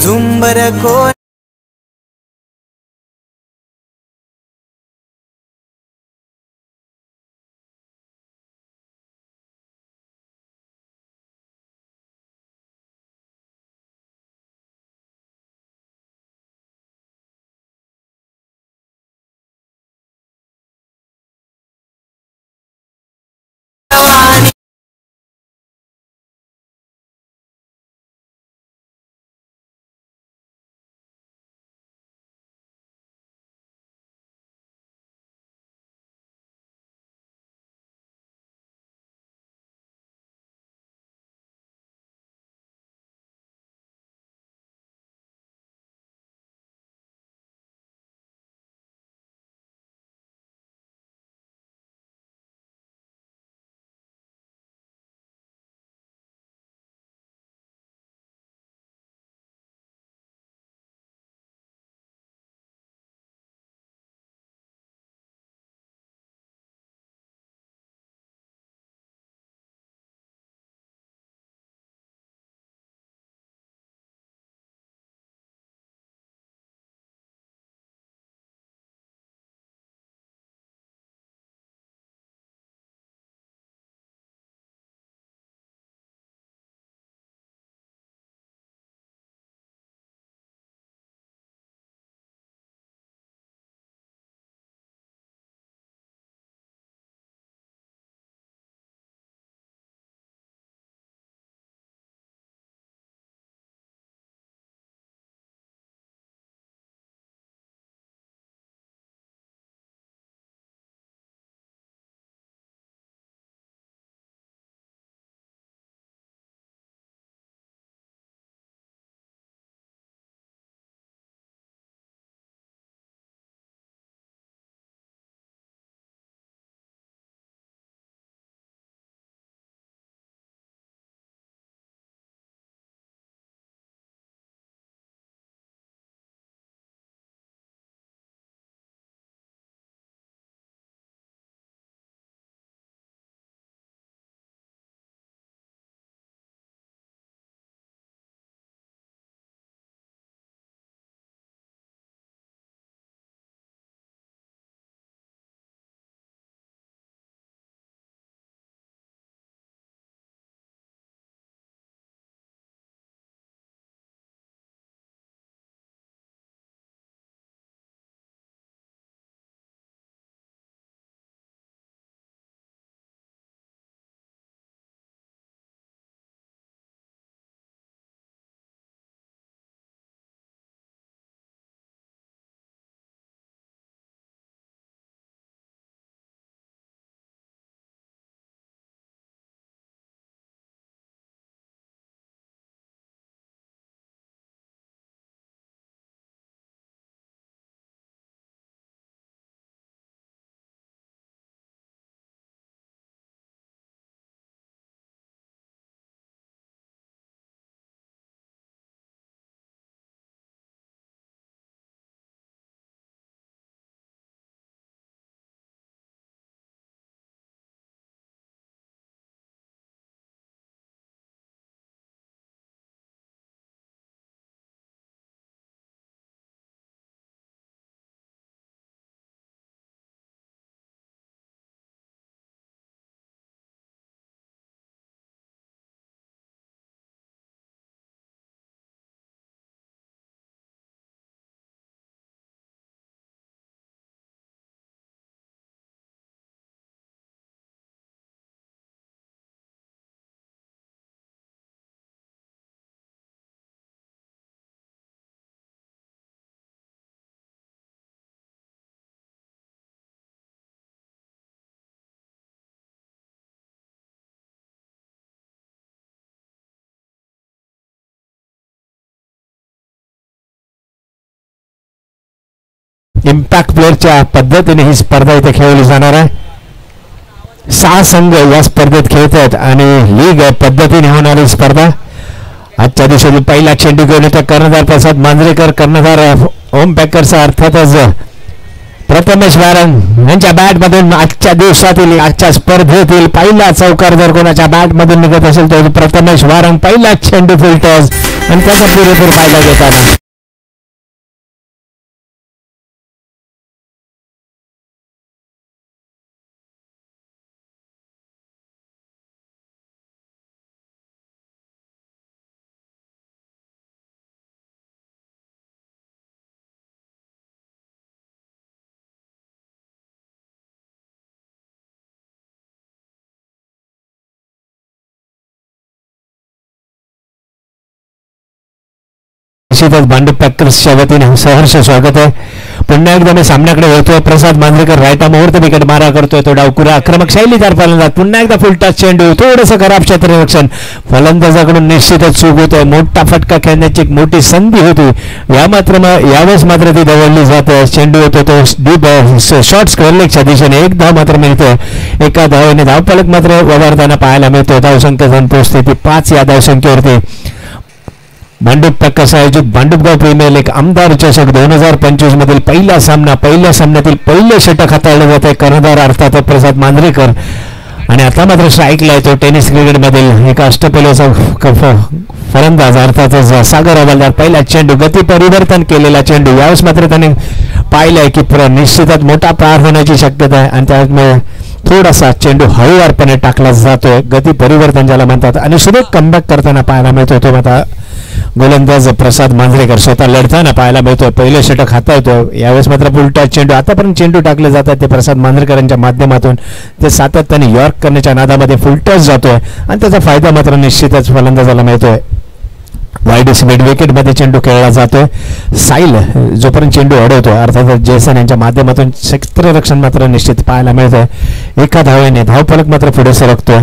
झुंबर इम्पॅक्ट प्लेअरच्या पद्धतीने ही स्पर्धा इथे खेळवली जाणार आहे. 6 संघ या स्पर्धेत खेळतात आणि लीग पद्धतीने होणारी स्पर्धा. आजच्या दिवशी पहिला चेंडू घेऊन येतो कर्णधार प्रसाद मांजरेकर. कर्णधार होम पॅकर्स अर्थातच प्रथमेश वारंग यांच्या बॅट मधून आजच्या दिवसातील आजच्या स्पर्धेतील पहिला चौकार जर कोणाच्या बॅट मधून निघत असेल तर प्रथमेश वारंग पहिला चेंडू फिल्टर्स आणि त्याचा पुरेपूर फायदा घेताना निश्चितच भांडूप पॅकर्सच्या वतीने सहर्ष स्वागत आहे. पुन्हा एकदा मी सामन्याकडे वळतोय. प्रसाद मांजरेकर राईटा मुहूर्त विकेट मारा करतोय. तो डावकुरा आक्रमक शैलीदार फलंदाज पुन्हा एकदा फुलटॉस चेंडू थोडंसं खराब क्षेत्ररक्षण फलंदाजाकडून निश्चितच चूक होतोय. मोठा फटका खेळण्याची एक मोठी संधी होती यावेळेस मात्र ती दवडली जाते. चेंडू होतो तो डीप शॉर्ट्स कर्लेकच्या दिशेने एक धाव मात्र मिळते. एका धावेने धावफलक मात्र वधारताना पाहायला मिळतो. धावसंख्या संतोषते ती 5 या धावसंख्येवरती. भांडूप पॅकर्स आयोजित भांडूपगाव प्रीमियर लीग आमदार चषक 2025 मधील पहिल्या सामन्यातील पहिले षटक हाताळले जाते. कर्णधार अर्थात प्रसाद मांजरेकर आणि आता मात्र स्ट्राईकला येतो टेनिस क्रिकेटमधील एका अष्टपैलूचा फलंदाज अर्थातच सागर हवालदार. पहिला चेंडू गती परिवर्तन केलेला चेंडू यावेळेस मात्र त्याने पाहिलंय की निश्चितच मोठा प्रहार होण्याची शक्यता आहे आणि त्यामुळे थोडासा चेंडू हळूवारपणे टाकला जातोय. गती परिवर्तन ज्याला म्हणतात आणि सुरेख कमबॅक करताना पाहायला मिळतो. तो आता गोलंदाज प्रसाद मांजरेकर स्वतः लढताना पाहायला मिळतोय. पहिले षटक हाताळतो. यावेळेस मात्र उलटा चेंडू आतापर्यंत चेंडू टाकले जातात ते प्रसाद मांजरेकरांच्या माध्यमातून ते सातत्याने यॉर्क करण्याच्या नादामध्ये फुलटॉस जातोय आणि त्याचा फायदा मात्र निश्चितच फलंदाजाला मिळतोय. वाईड मिड विकेट मध्ये चेंडू खेळला जातोय. साईल जोपर्यंत चेंडू अडवतोय अर्थात जेसन यांच्या माध्यमातून क्षेत्ररक्षण मात्र निश्चित पाहायला मिळतोय. एका धावेने धावफलक मात्र पुढे सरकतोय.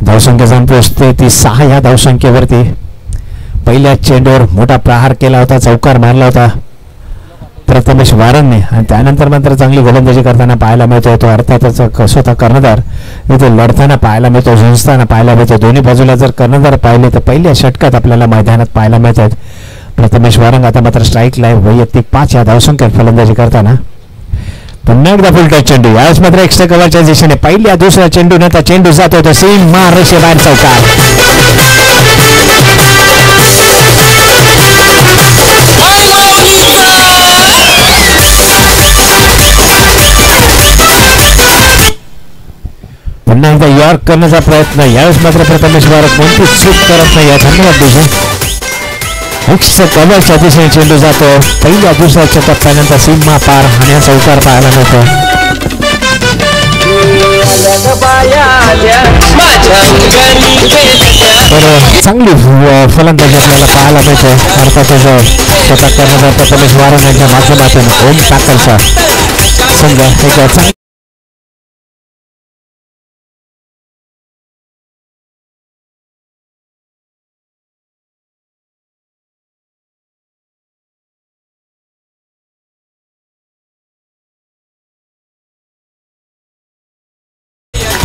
धावसंख्या जाऊन पोहोचते ती 6 या धावसंख्येवरती. पहिल्या चेंडूवर मोठा प्रहार केला होता. चौकार मारला होता प्रथमेश वारंगने आणि त्यानंतर मात्र चांगली गोलंदाजी करताना पाहायला मिळतोय. तो अर्थातच स्वतः कर्णधार इथे लढताना पाहायला मिळतो. झुंजताना पाहायला मिळतो. दोन्ही बाजूला जर कर्णधार पाहिले तर पहिल्या षटकात आपल्याला मैदानात पाहायला मिळतात. प्रथमेश वारंग आता मात्र स्ट्राईकला आहे. वैयक्तिक 5 या धावसंख्येत फलंदाजी करताना पुन्हा एकदा फुलटॉस चेंडू यावेळेस मात्र एक्स्ट्रा कव्हरच्या दिशेने पहिल्या दुसऱ्या चेंडू नंतर चेंडू जातो तो सीम मार रेषेबाहेर चौकार. पुन्हा एकदा यॉर्क करण्याचा प्रयत्न. यावेळेस मात्र प्रथमेश वारंग कोणती चूक करत नाही. धन्यवाद दिशे एक्स्ट्रा कव्हरच्या दिशेने चेंडू जातो. पहिल्या दुसऱ्या टप्प्यानंतर सीमा पार आणि चौकार पाहायला मिळतो. तर चांगली फलंदाजी आपल्याला पाहायला मिळते. अर्थातच स्वतः कर्णधार प्रथमेश वारंग यांच्या माध्यमातून ओम पॅकर्सचा संघ एक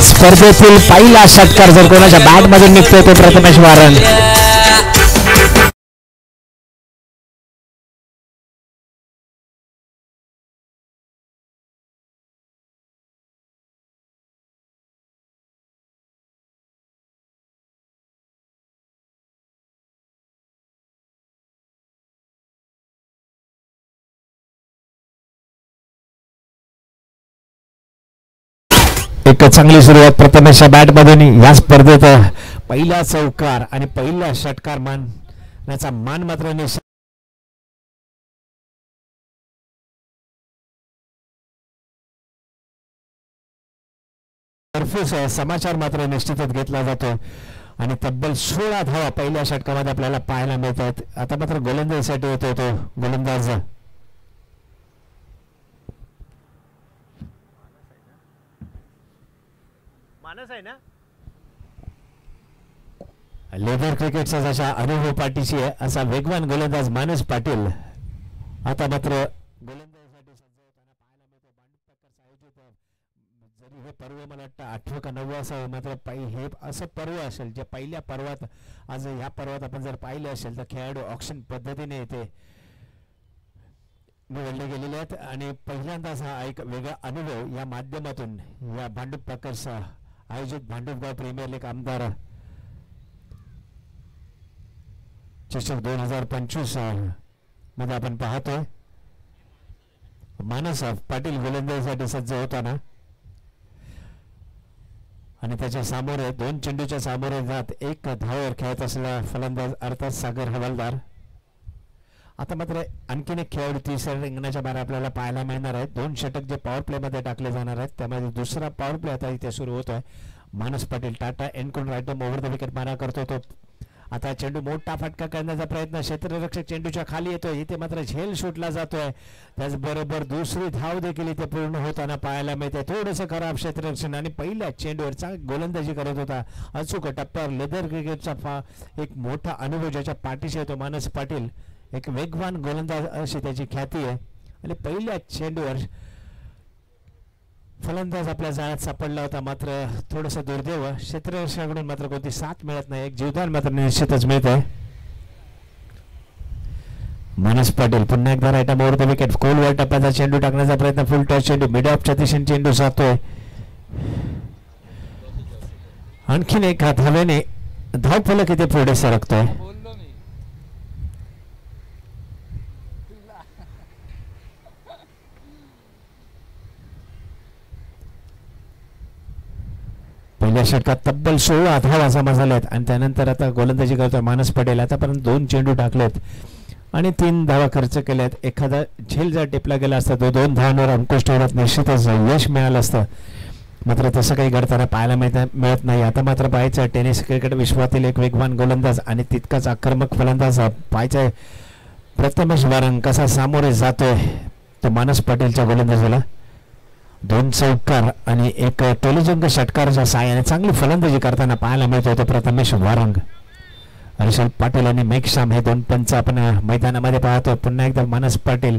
स्पर्धेतील पहिला षटकार जर कोणाच्या बॅट मधून निघतोय तो प्रथमेश वारंग. एक चांगली सुरुवात प्रथमेशच्या बॅट मधून या स्पर्धेत पहिला चौकार आणि पहिला षटकार मानण्याचा मान मात्र समाचार मात्र निश्चितच घेतला जातो आणि तब्बल 16 धावा पहिल्या षटकामध्ये आपल्याला पाहायला मिळतात. आता मात्र गोलंदाजीसाठी होतो तो गोलंदाज मानस आहे ना. लेदर क्रिकेटचा जसा अनुभव पाठीशी आहे असा वेगवान गोलंदाज मानस पाटील आता मात्र गोलंदाजीसाठी सज्ज होताना पाहायला मिळतो. भांडूप पॅकर्स आयोजित जरी हे पर्व मला वाटतं 8वं का 9वं असावं मात्र हे असं पर्व असेल जे पहिल्या पर्वात आज ह्या पर्वात आपण जर पाहिलं असेल तर खेळाडू ऑक्शन पद्धतीने येते निवडले गेलेले आहेत आणि पहिल्यांदाच हा एक वेगळा अनुभव या माध्यमातून या भांडूप पॅकर्स आयोजित भांडूपगाव प्रीमियर लीग आमदार चषक 2025 मध्ये आपण पाहतोय. मानस पाटील गोलंदाजीसाठी सज्ज होताना आणि त्याच्या सामोरे 2 चेंडूच्या सामोरे जात एक धावावर खेळत असलेला फलंदाज अर्थात सागर हवालदार. आता मात्र आणखीन एक खेळाडू तिसऱ्या रिंगणाच्या बाहेर आपल्याला पाहायला मिळणार आहेत. 2 षटक जे पॉवर प्ले मध्ये टाकले जाणार आहेत त्यामध्ये दुसरा पॉवर प्ले आता इथे सुरू होतोय. मानस पाटील टाटा एनकडून राईट ओव्हर द विकेट मारा करतो तो. आता चेंडू मोठा फटका करण्याचा प्रयत्न क्षेत्ररक्षक चेंडूच्या खाली येतोय. इथे मात्र झेल शूटला जातोय. त्याचबरोबर दुसरी धाव देखील इथे पूर्ण होताना पाहायला मिळते. थोडंसं खराब क्षेत्ररक्षण आणि पहिल्या चेंडूवर गोलंदाजी करत होता. अचूक टप्प्यावर लेदर क्रिकेटचा एक मोठा अनुभव ज्याच्या पाठीशी येतो मानस पाटील. एक वेगवान गोलंदाज अशी त्याची ख्याती आहे आणि पहिल्या चेंडूवर फलंदाज आपल्या जाळ्यात सापडला होता. मात्र थोडंसं दुर्दैव क्षेत्ररक्षकाकडून मात्र कोणती साथ मिळत नाही. एक जीवदान मात्र निश्चितच मिळत आहे. मानस पाटील पुन्हा एकदा राईट ओव्हर द विकेट खोलवर टप्प्याचा चेंडू टाकण्याचा प्रयत्न. फुल टॉस चेंडू मिड ऑफच्या दिशेने चेंडू जातोय. आणखीन एक धावेने धावफलक इथे पुढे सरकतोय. पहिल्या षटकात तब्बल 16 धावा जमा झाल्यात आणि त्यानंतर आता गोलंदाजी करतोय मानस पटेल. आतापर्यंत 2 चेंडू टाकलेत आणि 3 धावा खर्च केल्यात. एखादा झेल जर टिपला गेला असता तो 2 धावांवर अंकुश ठेवण्यात निश्चितच यश मिळालं असतं. मात्र तसं काही घडताना पाहायला मिळत नाही. आता मात्र पाहायचं टेनिस क्रिकेट विश्वातील एक वेगवान गोलंदाज आणि तितकाच आक्रमक फलंदाज पाहायचं प्रथमेश वारंग कसा सामोरे जातोय तो मानस पटेलच्या गोलंदाजीला. 2 चौकार आणि एक टोलीजंग षटकाराच्या साहाय्याने चांगली फलंदाजी करताना पाहायला मिळत होते प्रथमेश वारंग. हर्षल पाटील आणि मेघश्याम हे 2 पंच आपण मैदानामध्ये पाहतो. पुन्हा एकदा मानस पाटील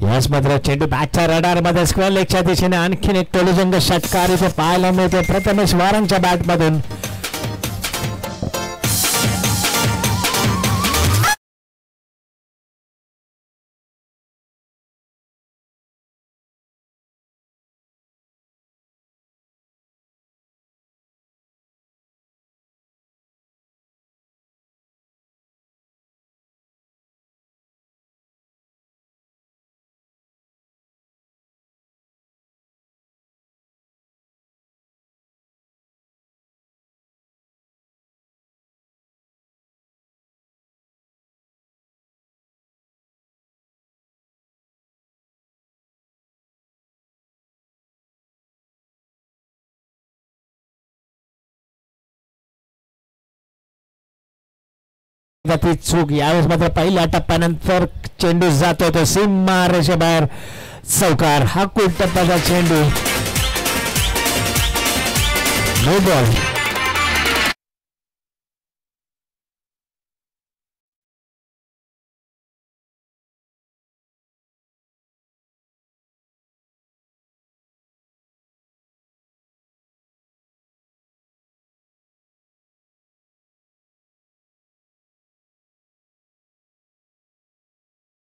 याच मात्र चेंडू बॅटच्या रडार मध्ये स्क्वेअर लेगच्या दिशेने आणखीन एक टोलीजंग षटकार इथे पाहायला मिळते प्रथमेश वारंगच्या बॅटमधून. ती चूक यावेळेस मात्र पहिल्या टप्प्यानंतर चेंडू जातो तो सीमा रेषेबाहेर चौकार. हा कुल टप्प्याचा चेंडू नो बॉल.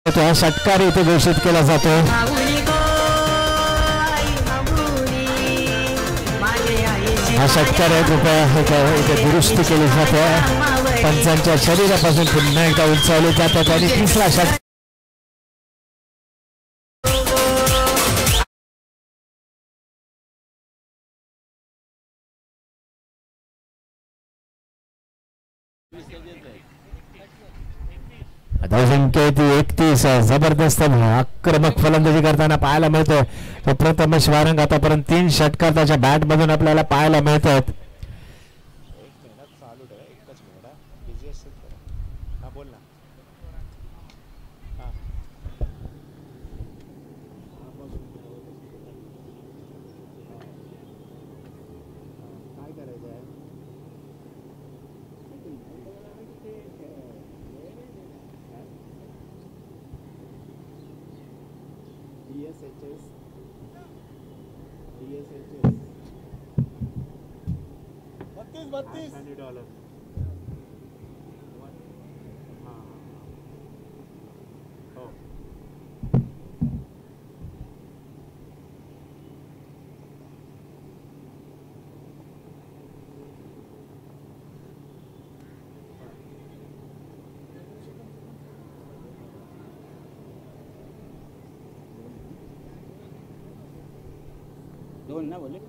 हा षटकार इथे घोषित केला जातो. हा षटकार आहे कृपया इथे दुरुस्ती केली जाते. पंचांच्या शरीरापासून पुन्हा एकदा उंचावले जातात आणि तिसरा षटकार धावसंख्या 31. जबरदस्त आक्रमक फलंदाजी करताना पाहायला मिळतोय तो प्रथमेश वारंग. आतापर्यंत 3 षटकार त्याच्या बॅट मधून आपल्याला पाहायला मिळतात. $32. हो 2 ना बोले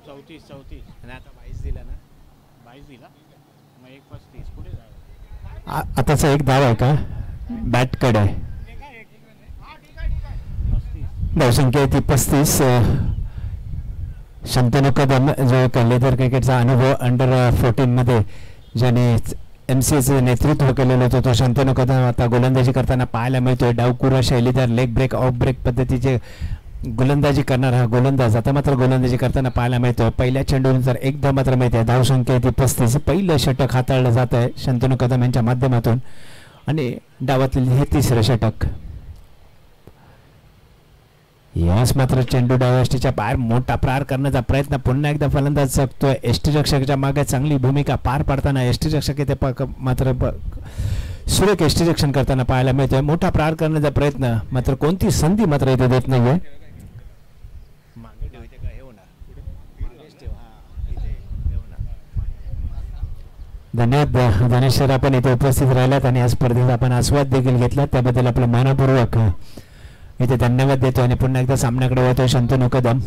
34 34 आणि आता 22 दिला ना 22 दिला मग 1:35 कुठे जायचं आताचा एक धाव आहे का बॅटकडे धावसंख्या ती 35 शंतनू कदम जो लेदर क्रिकेटचा अनुभव अंडर 14 मध्ये ज्याने MCAचं नेतृत्व केलेलं होतं तो शंतनू कदम आता गोलंदाजी करताना पाहायला मिळतोय डावकुरा शैलीदार लेग ब्रेक ऑफ ब्रेक पद्धतीचे गोलंदाजी करणारा हा गोलंदाज आता मात्र गोलंदाजी करताना पाहायला मिळतोय पहिल्या चेंडूनंतर एकदा मात्र मिळते धावसंख्या ती 35 पहिलं षटक हाताळलं जात आहे शंतनू कदम यांच्या माध्यमातून आणि डावातील हे तिसरं षटक यास मात्र चेंडू डावयष्टीच्या बाहेर मोठा प्रहार करण्याचा प्रयत्न पुन्हा एकदा फलंदाज जगतोय एसटी रक्षकाच्या मागे चांगली भूमिका पार पाडताना एसटी रक्षक इथे मात्र सुरेख एसटी रक्षण करताना पाहायला मिळतोय मोठा प्रहार करण्याचा प्रयत्न मात्र कोणती संधी मात्र इथे देत नाहीये धन्यवाद गणेश सर आपण इथे उपस्थित राहिलात आणि या स्पर्धेत आपण आस्वाद देखील घेतला त्याबद्दल आपलं मनपूर्वक इथे धन्यवाद देतो आणि पुन्हा एकदा सामन्याकडे वळतोय शंतनू कदम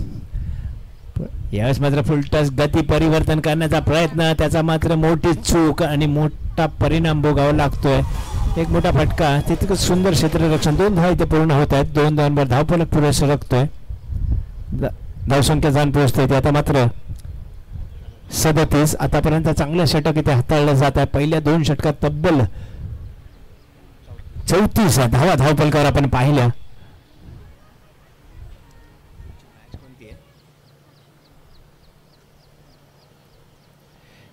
यावेळेस मात्र फुलटॉस गती परिवर्तन करण्याचा प्रयत्न त्याचा मात्र मोठी चूक आणि मोठा परिणाम भोगावा लागतोय एक मोठा फटका तितकं सुंदर क्षेत्ररक्षण 2 धावा इथे पूर्ण होत आहेत 2 धावांवर धावफलक पुढे सरकतोय धावसंख्या जाऊन पोहोचते ते आता मात्र 37 आतापर्यंत चांगलं षटक इथे हाताळलं जात आहे पहिल्या 2 षटकात तब्बल 34 धावा धावफलकावर आपण पाहिल्या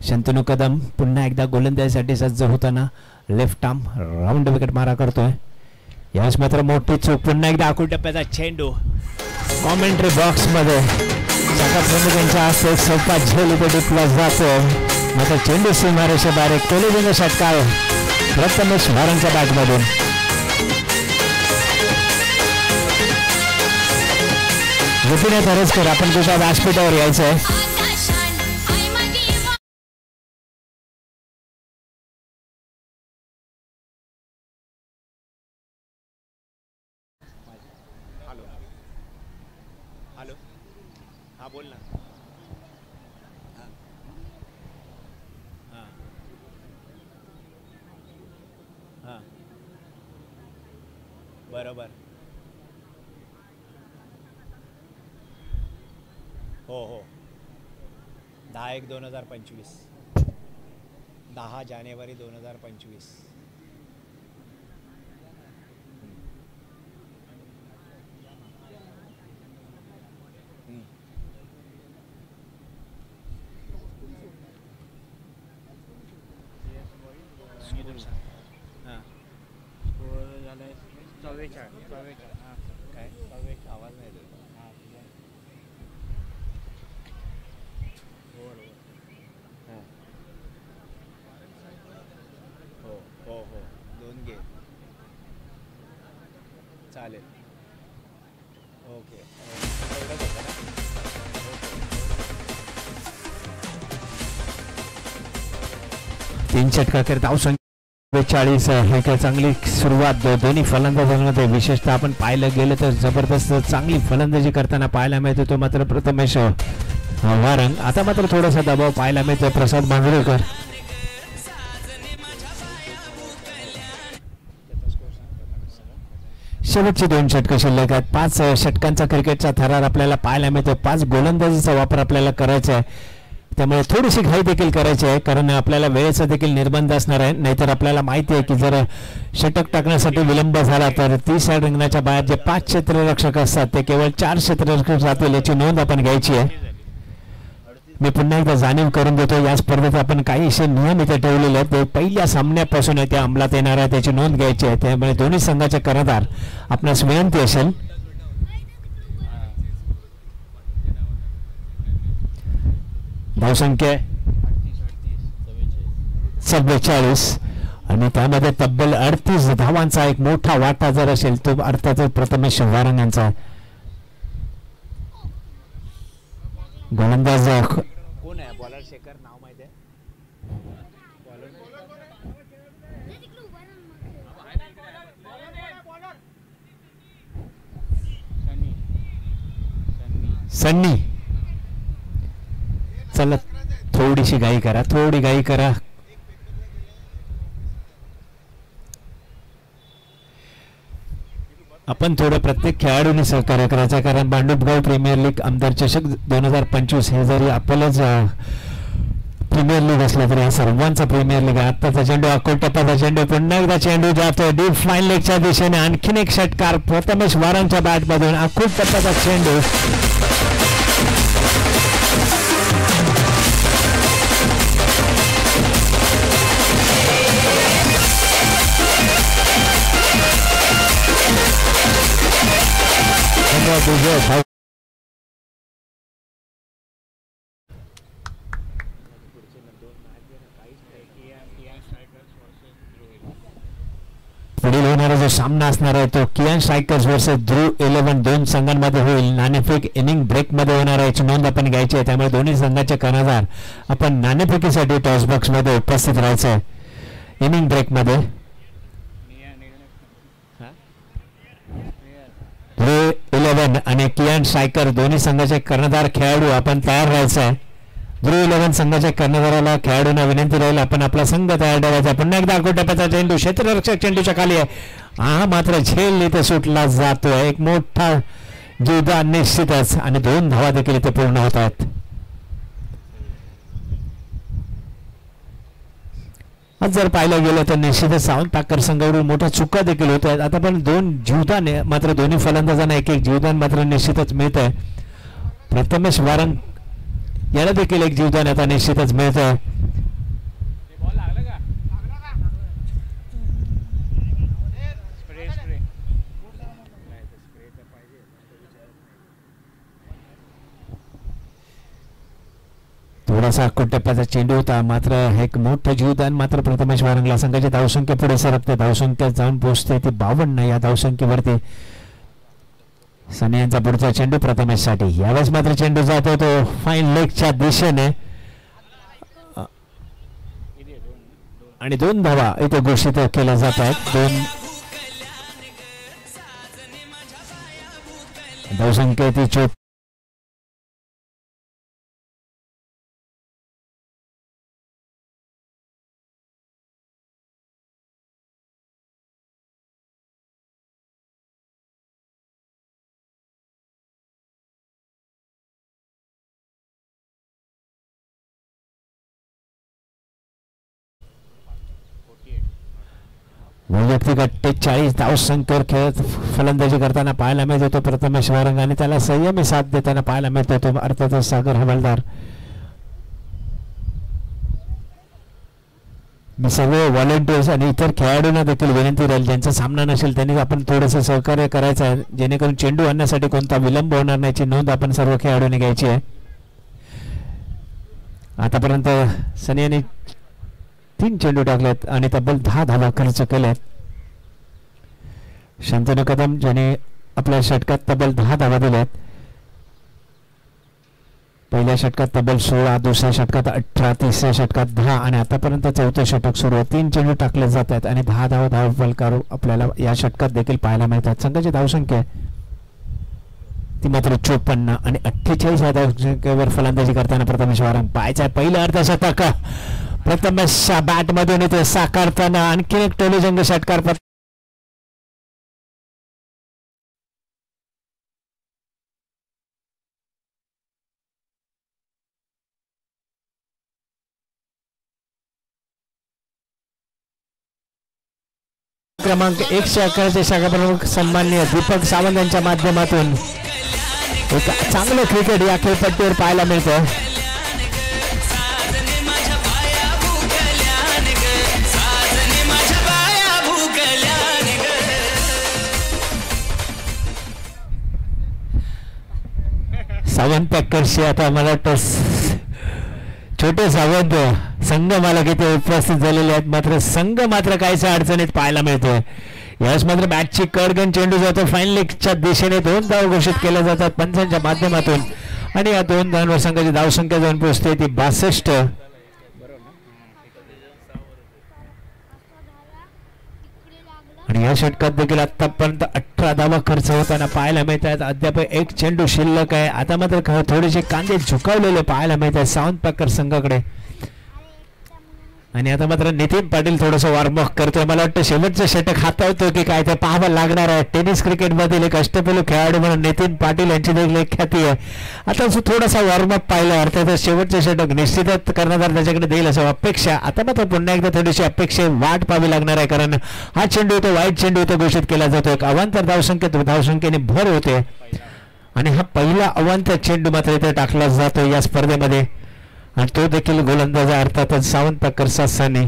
शंतनू कदम पुन्हा एकदा गोलंदाजीसाठी सज्ज होताना लेफ्ट आर्म राऊंड विकेट मारा करतोय यावेळेस मात्र मोठी चूक पुन्हा एकदा आखूड टप्प्याचा चेंडू कॉमेंट्री बॉक्स मध्ये प्रमुखांच्या हस्ते सोपा झेल इथे टिपला जातो मात्र चेंडू सीमारेषे बाहेर केलेले षटकार प्रथमेश भारांच्या बॅटमधून गोपीनाथ हरसकर आपण तुझ्या व्यासपीठावर यायचं आहे बोल ना हां बरोबर हो हो 10/1/2025 10 जानेवारी 2025 44 हां काय 44 आवाज नाही येत हां हां हो हो हो 2 घे चालेल ओके एवढंच होतं ना तीन षटका करत धावसंख्या 42 हे काय चांगली सुरुवात दोन्ही फलंदाजांमध्ये विशेषतः आपण पाहायला गेलं तर जबरदस्त चांगली फलंदाजी करताना पाहायला मिळतो तो मात्र प्रथमेश वारंग. आता मात्र थोडासा दबाव पाहायला मिळतो प्रसाद मांजरेकर. शेवटची 2 षटकं शिल्लक आहेत. 5 षटकांचा क्रिकेटचा थरार आपल्याला पाहायला मिळतो. 5 गोलंदाजीचा वापर आपल्याला करायचा आहे त्यामुळे थोडीशी घाई देखील करायची आहे कारण आपल्याला वेळेचा देखील निर्बंध असणार आहे. नाहीतर आपल्याला माहिती आहे की जर षटक टाकण्यासाठी विलंब झाला तर 30 रिंगणाच्या बाहेर जे 5 क्षेत्ररक्षक असतात ते केवळ 4 क्षेत्ररक्षक राहतील याची नोंद आपण घ्यायची आहे. मी पुन्हा एकदा जाणीव करून देतो या स्पर्धेत आपण काहीशे नियम इथे ठेवलेले आहेत ते पहिल्या सामन्यापासून त्या अंमलात येणार आहे त्याची नोंद घ्यायची आहे. त्यामुळे दोन्ही संघाचे कर्णधार आपणास विनंती असेल धावसंख्या 44 आणि त्यामध्ये तब्बल 38 धावांचा एक मोठा वाटा जर असेल तो अर्थातच प्रथमेश वारंग यांचा. गोलंदाज कोण आहे बॉलर शेखर नाव माहिती आहे सन्नी. चला थोडीशी घाई करा थोडी घाई करा. आपण थोडं प्रत्येक खेळाडूंनी सहकार्य करायचं कारण भांडुपगाव प्रीमियर लीग आमदार चषक 2025 हे जरी आपलंच प्रीमियर लीग असलं तरी हा सर्वांचा प्रीमियर लीग आहे. आत्ताचा चेंडू अकोलटप्पाचा चेंडू पुन्हा एकदा चेंडू जातो डीप फाईन लेगच्या दिशेने आणखीन एक षटकार प्रथमेश वारंगच्या बॅटमधून अकोलटप्पाचा चेंडू पुढील होणारा जो सामना असणार आहे तो कियान स्ट्रायकर्स वर्सेस ध्रुव 11 दोन संघांमध्ये होईल. नाणेफेक इनिंग ब्रेक मध्ये होणार आहे याची नोंद आपण घ्यायची आहे त्यामुळे दोन्ही संघाचे कर्णधार आपण नाणेफेकीसाठी टॉस बॉक्स मध्ये उपस्थित राहायचं आहे. इनिंग ब्रेक मध्ये ध्रुव 11 आणि कियान स्ट्रायकर दोन्ही संघाचे कर्णधार खेळाडू आपण तयार राहायचं आहे. ध्रुव 11 संघाच्या कर्णधाराला खेळाडूंना विनंती राहील आपण आपला संघ तयार ठेवायचा. पुन्हा एकदा अकोटप्पाचा चेंडू क्षेत्ररक्षक चेंडूच्या खाली आहे. हा मात्र झेल इथे सुटला जातोय. एक मोठा जीवदान निश्चितच आणि 2 धावा देखील इथे पूर्ण होत आहेत. आज जर पाहायला गेलं तर निश्चितच सावंत पाकर संघावरून मोठ्या चुका देखील होत आहेत. आता पण 2 जीवदान मात्र दोन्ही फलंदाजांना एक जीवदान मात्र निश्चितच मिळत आहे. प्रथमेश वारंग याला देखील एक जीवदान आता निश्चितच मिळत आहे. थोडासा अकोटप्पाचा चेंडू होता मात्र एक मोठं जीवदान मात्र प्रथमेश वारंगला. संघाची धावसंख्या पुढे सरकते. धावसंख्या जाऊन पोहोचते ती 52. या धावसंख्येवरती सनी यांचा पुढचा चेंडू प्रथमेश साठी. यावेळेस मात्र चेंडू जातो तो फाईन लेगच्या दिशेने आणि 2 धावा इथे घोषित केल्या जात आहेत. 2 धावसंख्या ती वैयक्तिक 48 धावसंख्येवर खेळत फलंदाजी करताना पाहायला मिळतो तो प्रथमेश वारंग आणि त्याला संयमी साथ देताना पाहायला मिळतो तो अर्थातच सागर हवालदार. मी सर्व व्हॉलेंटियर्स आणि इतर खेळाडूंना देखील विनंती राहील, ज्यांचा सामना नसेल त्यांनी आपण थोडंसं सहकार्य करायचं आहे, जेणेकरून चेंडू आणण्यासाठी कोणता विलंब होणार नाही याची नोंद आपण सर्व खेळाडूंनी घ्यायची आहे. आतापर्यंत सनी यांनी 3 चेंडू टाकलेत आणि तब्बल 10 धावा खर्च केल्यात. शांतनु कदम ज्याने आपल्या षटकात तब्बल 10 धावा दिल्यात. पहिल्या षटकात तब्बल 16, दुसऱ्या षटकात 18, तिसऱ्या षटकात 10 आणि आतापर्यंत चौथं षटक सुरू आहे. 3 चेंडू टाकले जात आहेत आणि 10 धावा फलकार आपल्याला या षटकात देखील पाहायला मिळतात. संघाची धावसंख्या ती मात्र 54 आणि 48 या धावसंख्येवर फलंदाजी करताना प्रथमेश वारंग पाहायचा पहिलं अर्धशतक प्रथमेश बॅट मधून इथे साकारताना आणखी एक टोलीजंग षटकार क्रमांक 111 शाखा प्रमुख सन्माननीय दीपक सावंत यांच्या माध्यमातून एक चांगलं क्रिकेट या खेळपट्टीवर पाहायला मिळतं. सावंत पॅकर्सचे आता मला वाटतं छोटे सावंत संघ मला किती उपस्थित झालेले आहेत, मात्र संघ मात्र काहीसा अडचणीत पाहायला मिळतोय. यावेळेस मात्र बॅटची कडगन चेंडू जातो फाईन लेगच्या दिशेने 2 धाव घोषित केल्या जातात पंचांच्या माध्यमातून आणि या 2 धावांवर संघाची धावसंख्या जाऊन पोहोचते ती 62. आणि या षटकात देखील आतापर्यंत 18 धावा खर्च होताना पाहायला मिळत आहेत. अद्याप 1 चेंडू शिल्लक आहे. आता मात्र थोडेसे कांदे झुकावलेले पाहायला मिळत आहेत सावंत पॅकर संघाकडे. आणि आता मात्र नितीन पाटील थोडंसं वॉर्मअप करतोय. मला वाटतं शेवटचं षटक हातावतोय की काय ते पाहावं लागणार आहे. टेनिस क्रिकेट मधील एक अष्टपैलू खेळाडू म्हणून नितीन पाटील यांची देखील एक ख्याती आहे. आता थोडासा वॉर्मअप पाहिला अर्थात शेवटचं षटक निश्चितच कर्णधार त्याच्याकडे देईल असं अपेक्षा. आता मात्र पुन्हा एकदा थोडीशी अपेक्षा वाट पाहावी लागणार आहे, कारण हा चेंडू होतो वाईट चेंडू होतो घोषित केला जातो. एक अवांतर धावसंख्येने भर होते आणि हा पहिला अवांतर चेंडू मात्र इथे टाकला जातो या स्पर्धेमध्ये आणि तो देखील गोलंदाज अर्थातच सावंत पॅकर्सचा सनी.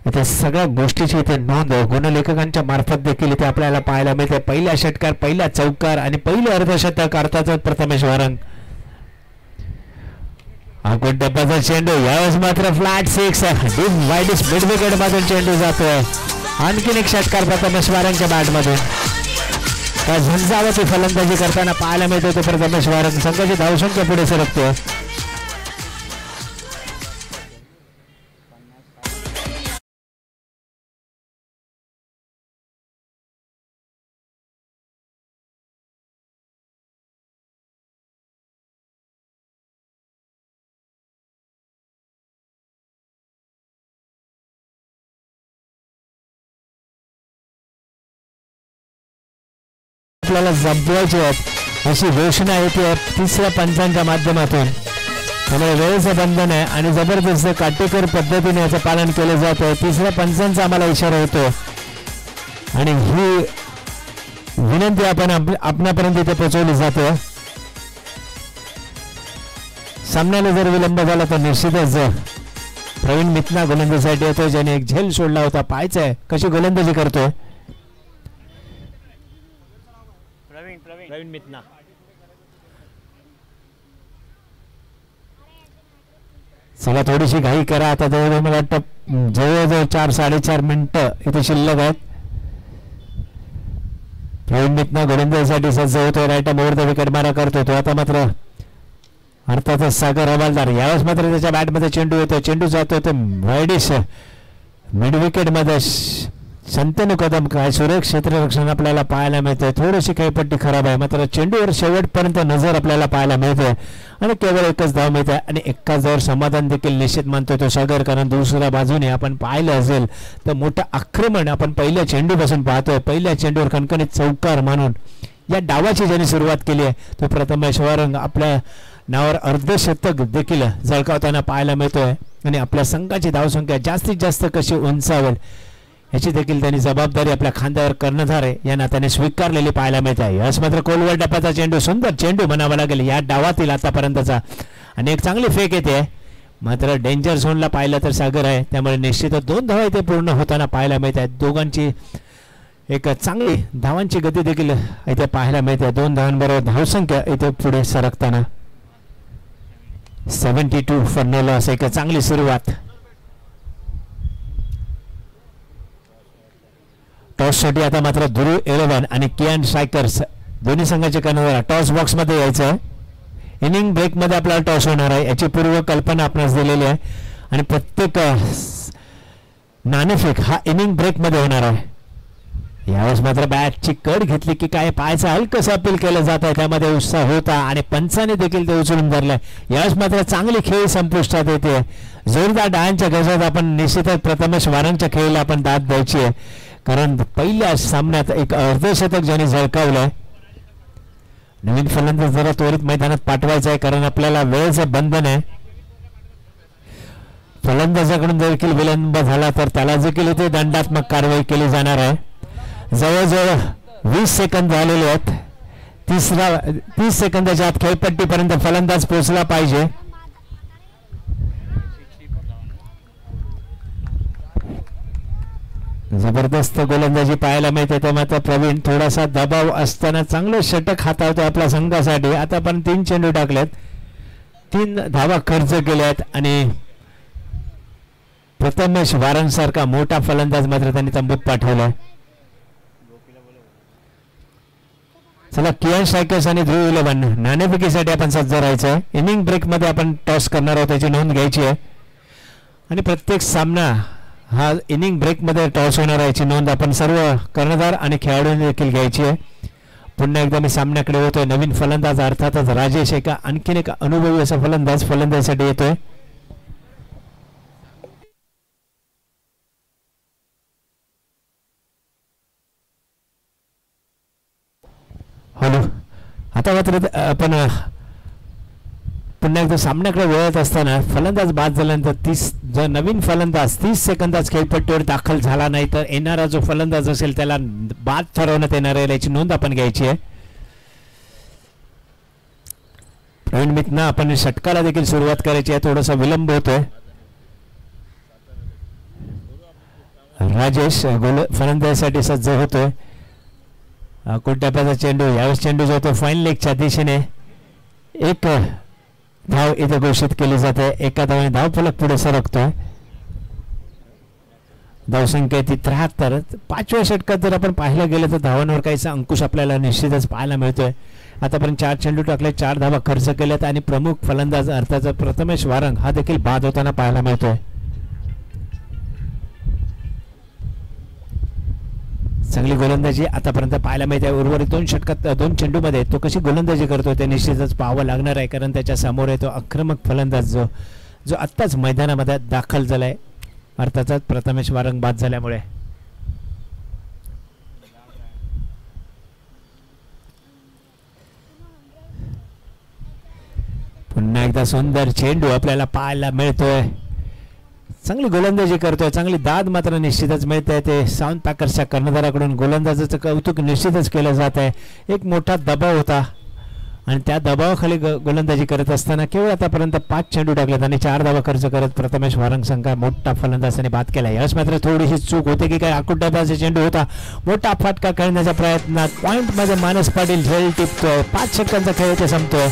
इथे सगळ्या गोष्टीची इथे नोंद गुणलेखकांच्या मार्फत देखील इथे आपल्याला पाहायला मिळते. पहिला षटकार, पहिला चौकार आणि पहिले अर्धशतक अर्थातच प्रथमेश वारंग. आकुट टप्प्याचा चेंडू यावेळेस मात्र flat 6 deep widish mid wicket मधून चेंडू जातोय. आणखीन एक षटकार प्रथमेश वारंगच्या बॅट मधून झंझावती फलंदाजी करताना पाहायला मिळतो तो प्रथमेश वारंग. संघाची धावसंख्या पुढे सरकते. आपल्याला जमवायचे आहेत अशी घोषणा येते 3ऱ्या पंचांच्या माध्यमातून. त्यामुळे वेळेचं बंधन आहे आणि जबरदस्त काटेकोर पद्धतीने याचं पालन केलं जातं. 3ऱ्या पंचांचा आम्हाला इशारा होतो आणि ही विनंती आपण आपणापर्यंत इथे पोहोचवली जाते. सामन्याला जर विलंब झाला तर निश्चितच प्रवीण मितना गोलंदाजीसाठी येतो, ज्याने एक झेल सोडला होता. पाहायचं आहे कशी गोलंदाजी करतोय प्रवीण मितना. चला थोडीशी घाई करा. आता जवळ मला वाटतं जवळजवळ 4-4.5 मिनिटं इथे शिल्लक आहेत. प्रवीण मितना गोलंदाजीसाठी सज्ज होतोय. राईट मोर विकेट मारा करतो तो. आता मात्र अर्थातच सागर हवालदार यावेळेस मात्र त्याच्या बॅटमध्ये चेंडू येतो. चेंडू जातो तो वाईडिश मिड विकेट मध्ये. शांतनु कदम काय सुरेख क्षेत्ररक्षण आपल्याला पाहायला मिळतंय. थोडीशी खेळपट्टी खराब आहे, मात्र चेंडूवर शेवटपर्यंत नजर आपल्याला पाहायला मिळते आणि केवळ एकच धाव मिळते आणि एका धावावर समाधान देखील निश्चित मानतो तो सागर. कारण दुसऱ्या बाजूने आपण पाहिलं असेल तर मोठं आक्रमण आपण पहिल्या चेंडूपासून पाहतोय. पहिल्या चेंडूवर खणखणीत चौकार मानून या डावाची ज्याने सुरुवात केली आहे तो प्रथमेश वारंग आपल्या नावावर अर्धशतक देखील झळकावताना पाहायला मिळतोय आणि आपल्या संघाची धावसंख्या जास्तीत जास्त कशी उंचावेल याची देखील त्यांनी जबाबदारी आपल्या खांद्यावर कर्णधार या नात्याने स्वीकारलेली पाहायला मिळत आहे. यास मात्र कोलवर टप्प्याचा चेंडू, सुंदर चेंडू म्हणावा लागेल या डावातील आतापर्यंतचा आणि एक चांगली फेक येते मात्र डेंजर झोनला पाहिलं तर सागर आहे, त्यामुळे निश्चितच 2 धावा इथे पूर्ण होताना पाहायला मिळत आहेत. दोघांची एक चांगली धावांची गती देखील इथे पाहायला मिळते. 2 धावांबरोबर धावसंख्या इथे पुढे सरकताना 72 फॉर नो लॉस. एक चांगली सुरुवात. टॉससाठी आता मात्र ध्रुव 11 आणि कियान स्ट्रायकर्स दोन्ही संघाचे कर्णधार टॉस बॉक्समध्ये यायचं आहे. इनिंग ब्रेकमध्ये आपल्याला टॉस होणार आहे याची पूर्व कल्पना आपणास दिलेली आहे आणि प्रत्येक नाणेफेक हा इनिंग ब्रेकमध्ये होणार आहे. यावेळेस मात्र बॅटची कड घेतली की काय पायचं हलकसं अपील केलं जात आहे, त्यामध्ये उत्साह होता आणि पंचाने देखील ते उचलून धरलंय. यावेळेस मात्र चांगली खेळी संपुष्टात येते. जोरदार डाळांच्या गजरात आपण निश्चितच प्रथमेश वारंगच्या खेळीला आपण दाद द्यायची आहे, कारण पहिल्या सामन्यात एक अर्धशतक ज्यांनी झळकावलंय. नवीन फलंदाज जरा त्वरित मैदानात पाठवायचा आहे, कारण आपल्याला वेळेचं बंधन आहे. फलंदाजाकडून देखील विलंब झाला तर त्याला देखील इथे दंडात्मक कारवाई केली जाणार आहे. जवळजवळ 20 सेकंद झालेले आहेत. 30 सेकंदाच्या आत खेळपट्टीपर्यंत फलंदाज पोहोचला पाहिजे. जबरदस्त गोलंदाजी पाहायला मिळते. ते मात्र प्रवीण थोडासा दबाव असताना चांगलं षटक हाताळतो आपल्या संघासाठी. आता पण 3 चेंडू टाकलेत, 3 धावा खर्च केल्यात आणि प्रथमेश वारंग सारखा मोठा फलंदाज मात्र त्यांनी तंबूत पाठवलाय. चला कियान स्ट्रायकर्स आणि ध्रुव 11 नाणेफेकीसाठी आपण सज्ज राहायचं. इनिंग ब्रेकमध्ये आपण टॉस करणार आहोत याची नोंद घ्यायची आहे आणि प्रत्येक सामना हा इनिंग ब्रेकमध्ये टॉस होणार आहे याची नोंद आपण सर्व कर्णधार आणि खेळाडूंनी देखील घ्यायची आहे. पुन्हा एकदा मी सामन्याकडे होतोय. नवीन फलंदाज अर्थातच राजेश आणखीन एक अनुभवी असा फलंदाजासाठी येतोय. हॅलो, आता मात्र आपण पुन्हा एकदा सामन्याकडे वळत असताना फलंदाज बाद झाल्यानंतर जर नवीन फलंदाज 30 सेकंदात खेळपट्टीवर दाखल झाला नाही तर येणारा जो फलंदाज असेल त्याला बाद ठरवण्यात येणार आहे याची नोंद आपण घ्यायची आहे. प्रवीण मित्र आपण षटकाला देखील सुरुवात करायची आहे. थोडासा विलंब होतोय. राजेश फलंदाजासाठी सज्ज होतोय. कोट्यापाचा चेंडू, यावेळेस चेंडू जो होतो फाईन लेगच्या दिशेने. एक धाव इथे घोषित केली जाते. एका धावाने धाव फलक पुढे सरकतोय. धावसंख्या ती 73. 5व्या षटकात जर आपण पाहायला गेलं तर धावांवर काहीसा अंकुश आपल्याला निश्चितच पाहायला मिळतोय. आतापर्यंत 4 चेंडू टाकले, 4 धावा खर्च केल्यात आणि प्रमुख फलंदाज अर्थात प्रथमेश वारंग हा देखील बाद होताना पाहायला मिळतोय. चांगली गोलंदाजी आतापर्यंत पाहायला मिळते. उर्वरित 2 षटकात 2 चेंडूमध्ये तो कशी गोलंदाजी करतो ते निश्चितच पाहावं लागणार आहे, कारण त्याच्या समोर आहे तो आक्रमक फलंदाज जो आत्ताच मैदानामध्ये दाखल झालाय, अर्थातच प्रथमेश वारंग बाद झाल्यामुळे. पुन्हा एकदा सुंदर चेंडू आपल्याला पाहायला मिळतोय. चांगली गोलंदाजी करतोय, चांगली दाद मात्र निश्चितच मिळते. ते साऊंड पॅकर्सच्या कर्णधाराकडून गोलंदाजाचं कौतुक निश्चितच केलं जात आहे. एक मोठा दबाव होता आणि त्या दबावाखाली गोलंदाजी करत असताना केवळ आतापर्यंत 5 चेंडू टाकलेत आणि 4 धावा खर्च करत प्रथमेश वारंग संघ मोठा फलंदाजाने बाद केला. यावेळेस मात्र थोडीशी चूक होते की काय आकुटाबाचा चेंडू होता. मोठा फटका खेळण्याच्या प्रयत्नात पॉईंटमध्ये मानस पाटील झेल टिपतोय. 5 षटकांचा खेळ इथे संपतोय.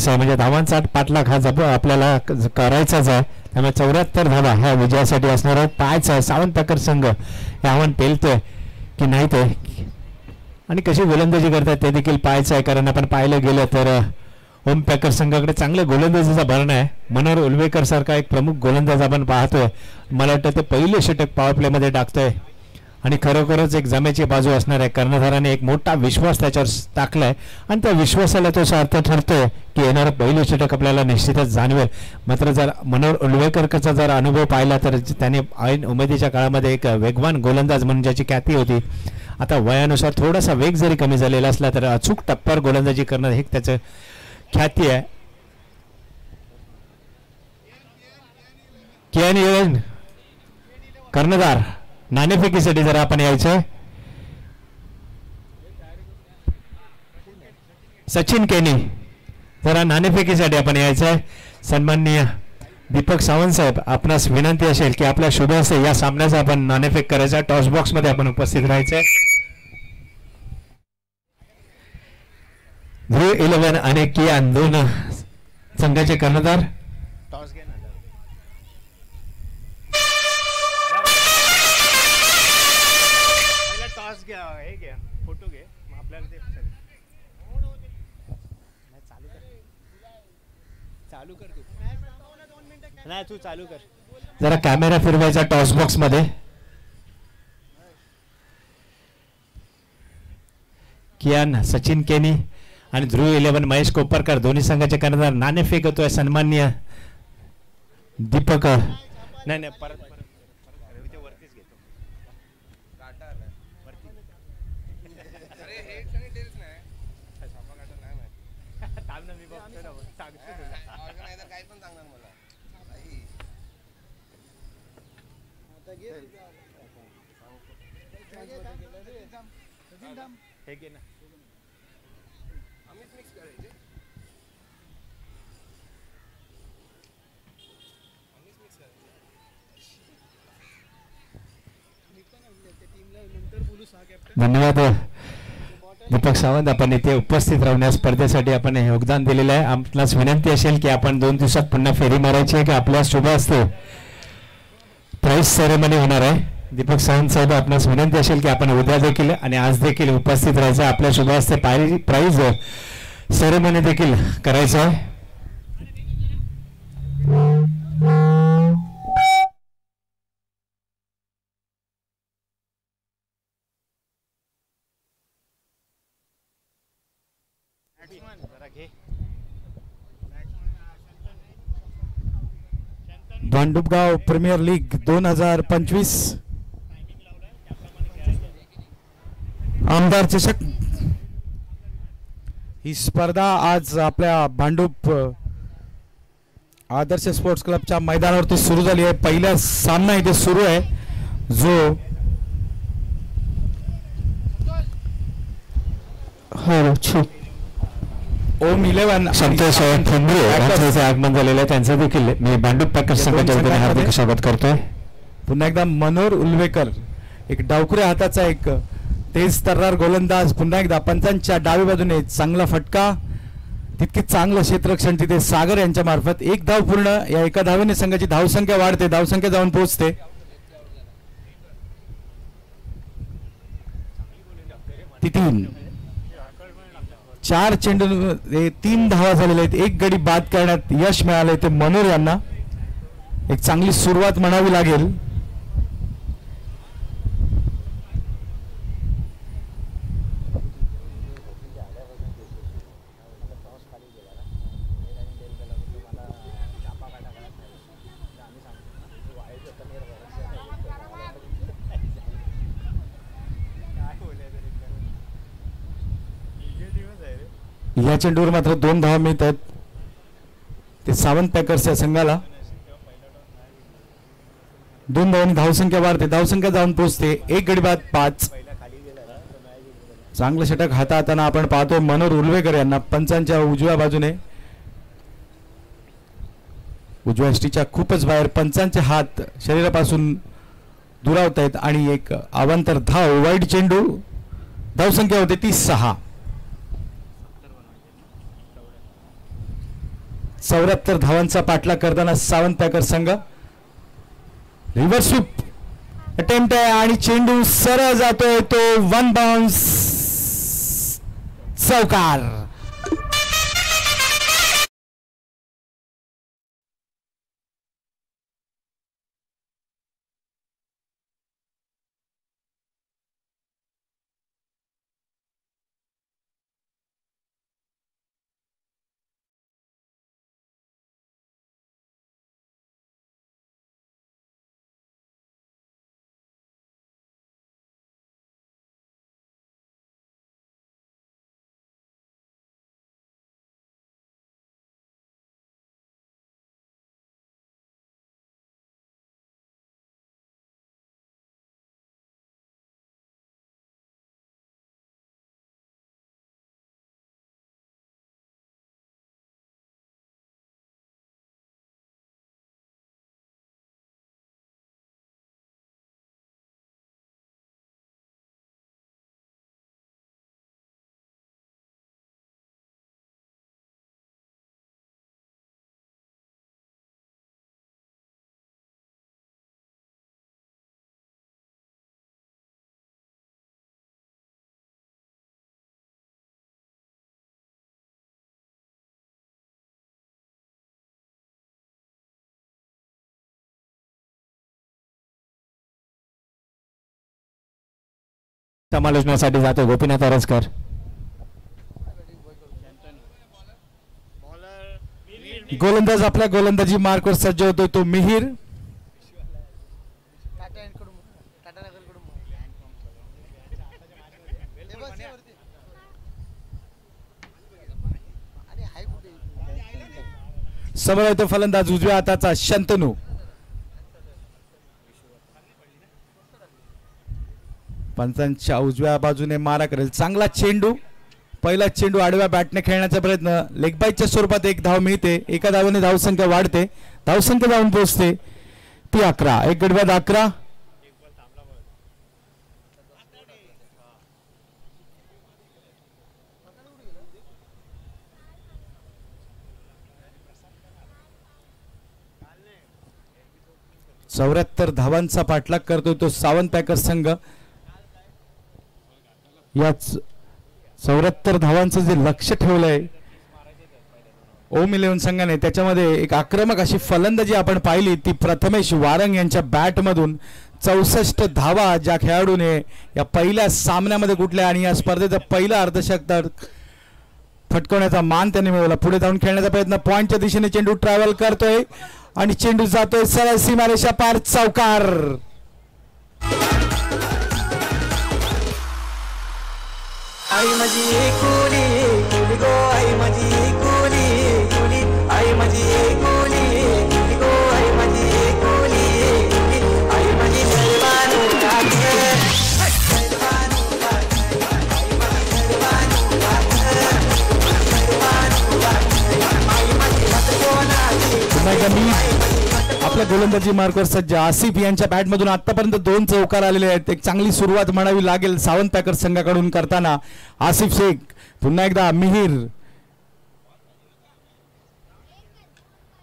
म्हणजे धावांचा पाठलाग हा आपल्याला करायचाच आहे. त्यामुळे 74 धावा ह्या विजयासाठी असणार आहेत. पाहायचं सावंत पॅकर संघ हे आव्हान पेलतोय की नाही ते, आणि कशी गोलंदाजी करतात ते देखील पाहायचं आहे. कारण आपण पाहिलं गेलं तर ओम पॅकर संघाकडे चांगल्या गोलंदाजीचा भरणा आहे. मनोहर उलवेकर सारखा एक प्रमुख गोलंदाज आपण पाहतोय. मला वाटतं ते पहिले षटक पॉवर प्ले मध्ये टाकतोय आणि खरोखरच एक जमेची बाजू असणार आहे. कर्णधाराने एक मोठा विश्वास त्याच्यावर टाकलाय आणि त्या विश्वासाला तो अर्थ ठरतोय की येणारं पहिलं षटक आपल्याला निश्चितच जाणवेल. मात्र जर मनोहर उलवेकरचा जर अनुभव पाहिला तर त्याने ऐन उमेदीच्या काळामध्ये एक वेगवान गोलंदाज म्हणून ज्याची ख्याती होती, आता वयानुसार थोडासा वेग जरी कमी झालेला असला तर अचूक टप्प्यावर गोलंदाजी करणं हे त्याचं ख्याती आहे. केएन 11 कर्णधार नाणेफेकीसाठी जरा आपण यायचं. सचिन केनी जरा नाणेफेकीसाठी आपण यायचंय. सन्माननीय दीपक सावंत साहेब, आपणास विनंती असेल की आपल्या शुभ हस्ते या सामन्याचा आपण नाणेफेक करायचा. टॉस बॉक्स मध्ये आपण उपस्थित राहायचंय. ध्रुव 11 आणि कियान दोन संघाचे कर्णधार. टॉस घे ना. पहिला टॉस घ्या, हे घ्या, फोटो घे, मग आपल्याला ते चालू कर तू. नाही तू चालू कर. जरा कॅमेरा फिरवायचा टॉस बॉक्स मध्ये. कियान, सचिन केनी आणि ध्रुव 11 महेश कोपरकर दोन्ही संघाचे कर्णधार. नाणेफेक होतोय सन्माननीय दीपक. नाही नाही परत वरतीच घेतो. थांब ना, मी बघतो ना, सांगतो तुला. ऑर्गनायझर काय पण सांगणार मला. हे घे ना. धन्यवाद दीपक सावंत, आपण इथे उपस्थित राहून स्पर्धेसाठी आपण योगदान दिलेलं आहे. आपल्यास विनंती असेल की आपण 2 दिवसात पुन्हा फेरी मारायची आहे की आपल्या शुभ हस्ते प्राइज सेरेमनी होणार आहे. दीपक सावंत साहेब, आपणास विनंती असेल की आपण उद्या देखील आणि आज देखील उपस्थित राहायचं. आपल्या शुभ हस्ते प्राइज सेरेमनी देखील करायचं आहे. भांडुपगाव प्रीमियर लीग 2025 आमदार चषक ही स्पर्धा आज आपल्या भांडूप आदर्श स्पोर्ट्स क्लबच्या मैदानावरती सुरू झाली आहे. पहिला सामना इथे सुरू आहे जो ओम 11 संतोष ठोंबरे यांचं आगमन झालेलं आहे. त्यांचं देखील मी भांडूप पॅकर्स संघाच्या वतीने हार्दिक स्वागत करतोय. पुन्हा एकदा मनोहर उलवेकर, एक डावखुऱ्या हाताचा एक तेज तर्रार गोलंदाज. पुन्हा एकदा पंचांच्या डावी बाजूने चांगला फटका, तितके चांगलं क्षेत्ररक्षण तिथे सागर यांच्या मार्फत. 1 धाव पूर्ण. या एका धावेने संघाची धावसंख्या वाढते, धावसंख्या जाऊन पोहोचते. तीन 4 चेंडू 3 धावा झालेल्या आहेत. 1 गडी बाद करण्यात यश मिळालंय ते मनोहर यांना. एक चांगली सुरुवात म्हणावी लागेल. या चेंडूवर मात्र 2 धावा मिळत आहेत ते सावंत पॅकर्सच्या संघाला. 2 धावांनी धावसंख्या वाढते, धावसंख्या जाऊन पोहोचते. 1 गडी बाद 5. चांगलं षटक हाताळताना आपण पाहतो मनोहर उलवेकर यांना. पंचांच्या उजव्या बाजूने, उजव्या यष्टीच्या खूपच बाहेर पंचांचे हात शरीरापासून दुरावत आहेत आणि एक अवांतर धाव. वाईड चेंडू, धावसंख्या होते ती 6. 74 धावांचा पाठलाग करताना सावंत पॅकर संघ. रिव्हर्स स्वीप अटेम्प्ट आहे आणि चेंडू सरळ जातोय तो वन बाउन्स चौकार. समालोचनासाठी जातो गोपीनाथ अरसकर. गोलंदाज आपल्या गोलंदाजी मार्कवर सज्ज होतोय तो मिहीर. समोर येतो फलंदाज उजव्या हाताचा शंतनू. पंचांच्या उजव्या बाजूने मारा करेल. चांगला चेंडू. पहिला चेंडू आडव्या बॅटने खेळण्याचा प्रयत्न. लेगबाईच्या स्वरूपात एक धाव मिळते. एका धावाने धावसंख्या वाढते. धावसंख्या जाऊन पोहोचते ती 11. एक गडी बाद 11. चौऱ्याहत्तर धावांचा पाठलाग करतोय तो सावंत पॅकर संघ. या 74 धावांचं जे लक्ष ठेवलंय ओम 11 संघाने त्याच्यामध्ये एक आक्रमक अशी फलंदाजी आपण पाहिली ती प्रथमेश वारंग यांच्या बॅट मधून. 64 धावा ज्या खेळाडूने या पहिल्या सामन्यामध्ये कुठल्या आणि या स्पर्धेचा पहिला अर्धशतक फटकवण्याचा मान त्यांनी मिळवला. पुढे जाऊन खेळण्याचा प्रयत्न. पॉइंटच्या दिशेने चेंडू ट्रॅव्हल करतोय आणि चेंडू जातोय सरळ सीमारेषा पार चौकार. आई माझी कोली कोली गो आई माझी कोली कोली आई माझी कोली कोली गो आई माझी कोली कोली आई माझी सर्वानु राखे सर्वानु राखे आई माझी सर्वानु राखे सर्वानु राखे आई माझी हतकोनाची. आपल्या गोलंदाजी मार्कवर सज्ज आसिफ यांच्या बॅटमधून आतापर्यंत 2 चौकार आलेले आहेत. एक चांगली सुरुवात म्हणावी लागेल सावंत पॅकर संघाकडून करताना. आसिफ शेख पुन्हा एकदा मिहीर.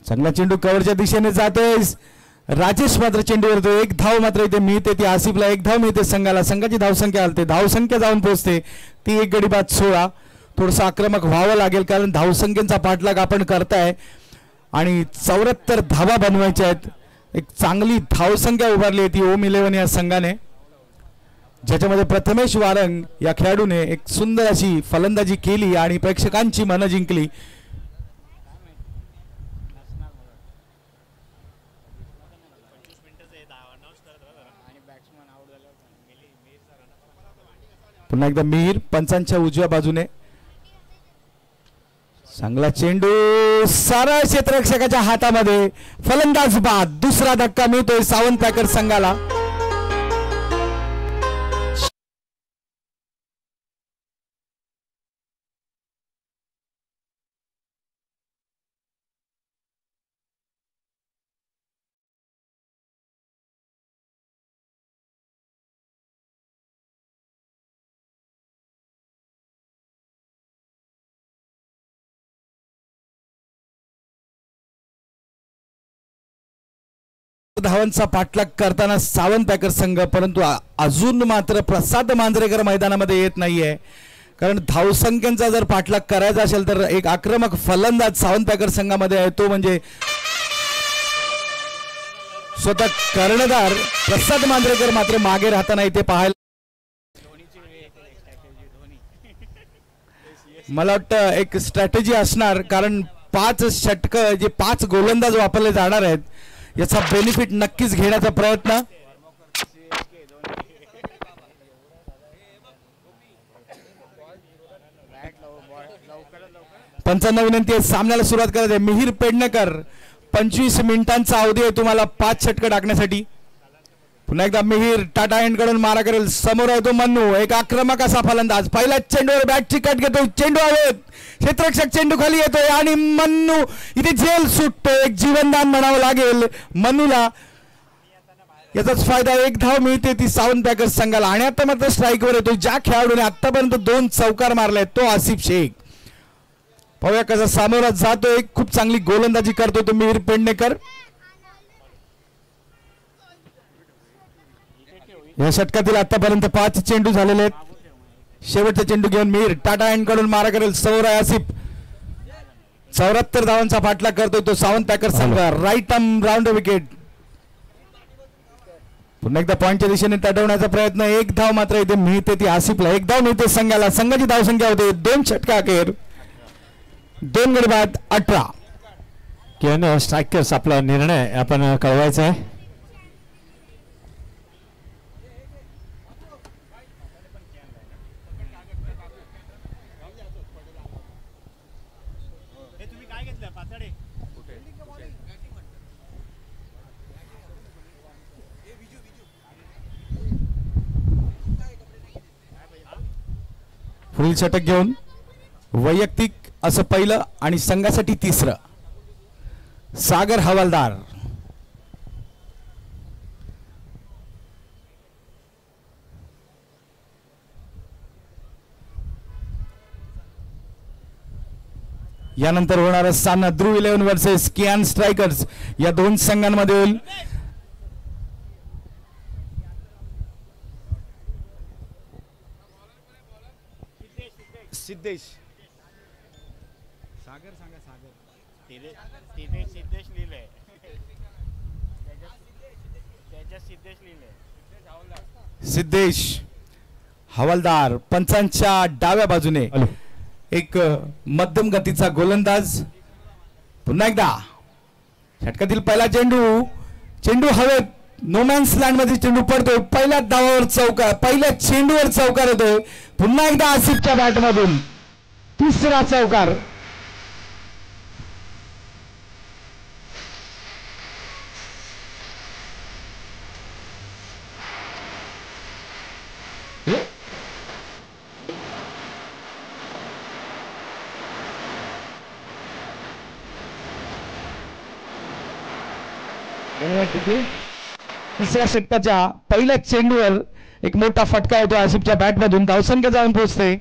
चांगला चेंडू कव्हरच्या दिशेने जातोय. राजेश मात्र चेंडूवर तो. एक धाव मात्र इथे मिळते ती आसिफला. एक धाव मिळते संघाला. संघाची धावसंख्या हलते. धावसंख्या जाऊन पोहोचते ती एक गडी बाद 16. थोडंसं आक्रमक व्हावं लागेल कारण धावसंख्येचा पाठलाग आपण करताय आणि 74 धावा बनवायच्या आहेत. एक चांगली धावसंख्या उभारली आहे ती ओम 11 या संघाने, ज्याच्यामध्ये प्रथमेश वारंग या खेळाडूने एक सुंदर अशी फलंदाजी केली आणि प्रेक्षकांची मनं जिंकली. पुन्हा एकदा मिहीर पंचांच्या उजव्या बाजूने. चांगला चेंडू सारा क्षेत्ररक्षकाच्या हातामध्ये. फलंदाज बाद. दुसरा धक्का मिळतोय सावंत पॅकर संघाला. धावांचा पाठलाग करताना सावंत पॅकर संघ, परंतु अजून मात्र प्रसाद मांजरेकर मैदानामध्ये येत नाहीये. कारण धावसंख्यांचा जर पाठलाग करायचा असेल तर एक आक्रमक फलंदाज सावंत पॅकर संघामध्ये आहे, तो म्हणजे स्वतः कर्णधार प्रसाद मांजरेकर मात्र मागे राहताना इथे पाहायला मला वाटतं एक स्ट्रॅटेजी असणार. कारण 5 षटकं जे 5 गोलंदाज वापरले जाणार आहेत याचा बेनिफिट नक्कीच घेण्याचा प्रयत्न. पंचांना विनंती आहे सामन्याला सुरुवात करत आहे मिहिर पेडणेकर. 25 मिनिटांचा अवधी आहे तुम्हाला 5 षटकं टाकण्यासाठी. पुन्हा एकदा मिहिर टाटा एंड कडून मारा करेल. समोर आहे तो मन्नू, एक आक्रमक असा फलंदाज. पहिल्या चेंडूवर बॅटची कट घेतो, चेंडू हवेत, क्षेत्ररक्षक चेंडू खाली येतोय आणि मन्नू इथे झेल सुटतो. एक जीवनदान म्हणावं लागेल मन्नूला. याचाच फायदा, एक धाव मिळते ती सावंत पॅकर्स संघाला. आणि आता मात्र स्ट्राईकवर येतो ज्या खेळाडूने आतापर्यंत 2 चौकार मारले तो आसिफ शेख. पाहूया कसा सामोरा जातोय. खूप चांगली गोलंदाजी करतोय तो मिहिर पेडणेकर. या षटकातील आतापर्यंत 5 चेंडू झालेले आहेत. शेवटचा चेंडू घेऊन मिहिर टाटा एंड कडून मारा करेल. समोर आहे आसिफ. 74 धावांचा पाठलाग करतोय तो सावंत पॅकर संघ. Right arm round wicket. पुन्हा एकदा पॉईंटच्या दिशेने तटवण्याचा प्रयत्न. एक धाव मात्र इथे मिळते ती आसिफला. एक धाव मिळते संघाला. संघाची धावसंख्या होते 2 षटका अखेर 2 गडी बाद 18. किरण स्ट्रायकर्स आपला निर्णय आपण कळवायचा आहे. पुढील षटक घेऊन वैयक्तिक असं पहिलं आणि संघासाठी 3रं सागर हवालदार. यानंतर होणारा सामना ध्रुव 11 वर्सेस कियान स्ट्रायकर्स या 2 संघांमध्ये होईल. सिद्धेश सागर सांगा. सागर सिद्धेश लिहिले. सिद्धेश लिहिले. सिद्धेश हवालदार. पंचांच्या डाव्या बाजूने एक मध्यम गतीचा गोलंदाज. पुन्हा एकदा षटकातील पहिला चेंडू हवेत. नोमॅन्स लँड मध्ये चेंडू पडतोय. पहिल्या धावावर चौकार, पहिल्या चेंडूवर चौकार होतोय. पुन्हा एकदा आसिफच्या बॅटमधून 3रा चौकार. तिसऱ्या षटकाच्या पहिल्या चेंडूवर एक मोठा फटका होतो आसिफच्या बॅटमधून. धावसंख्या जाऊन पोहोचते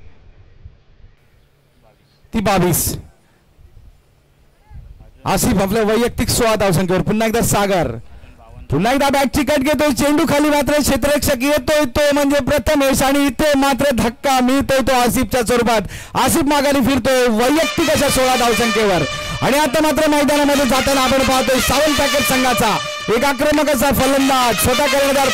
ती 22. आसिफ आपल्या वैयक्तिक 16 धावसंख्येवर. पुन्हा एकदा सागर. पुन्हा एकदा बॅटची कट घेतोय. चेंडू खाली मात्र क्षेत्ररक्षक येतोय तो म्हणजे प्रथमेश. आणि इथे मात्र धक्का मिळतोय तो आसिफच्या स्वरूपात. आसिफ माघारी फिरतोय वैयक्तिक अशा 16 धावसंख्येवर. आणि आता मात्र मैदानामध्ये जाताना आपण पाहतोय सावंत पॅकर संघाचा एक आक्रमक असा फलंदाज स्वतः कर्णधार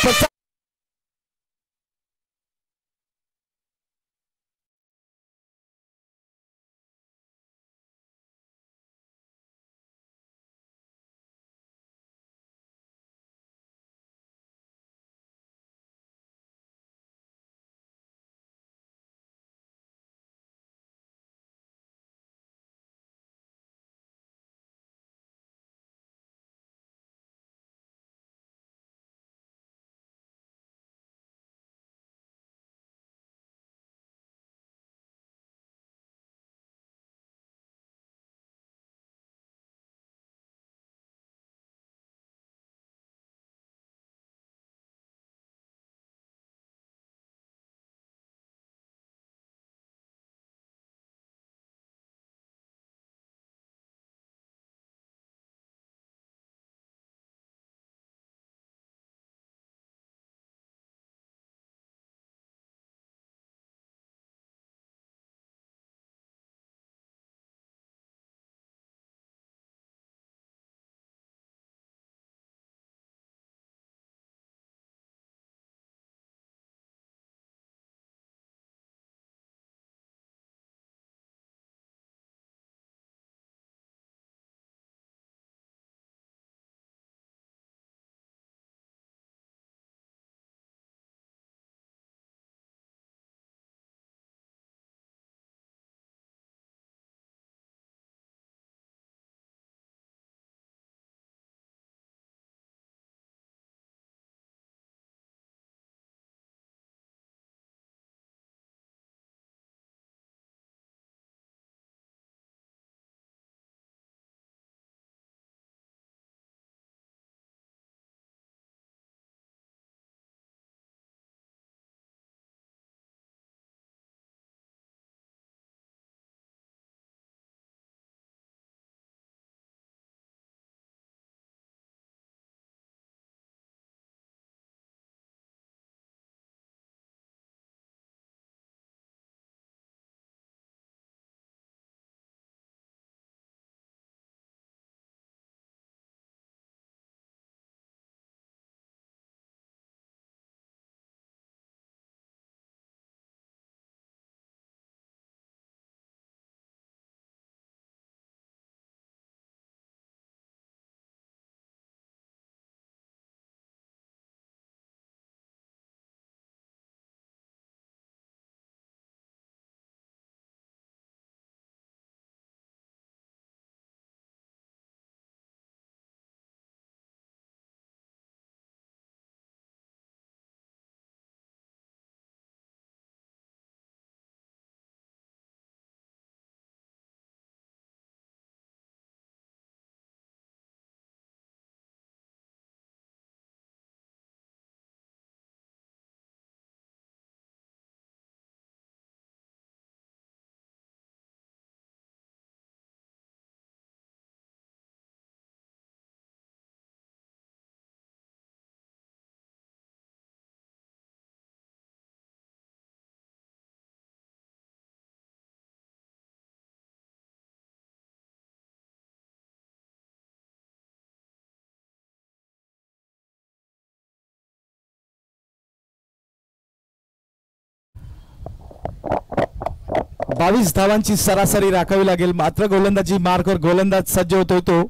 22 धावांची सरासरी राखावी लागेल. मात्र गोलंदाजी मार्कवर गोलंदाज सज्ज होतोय तो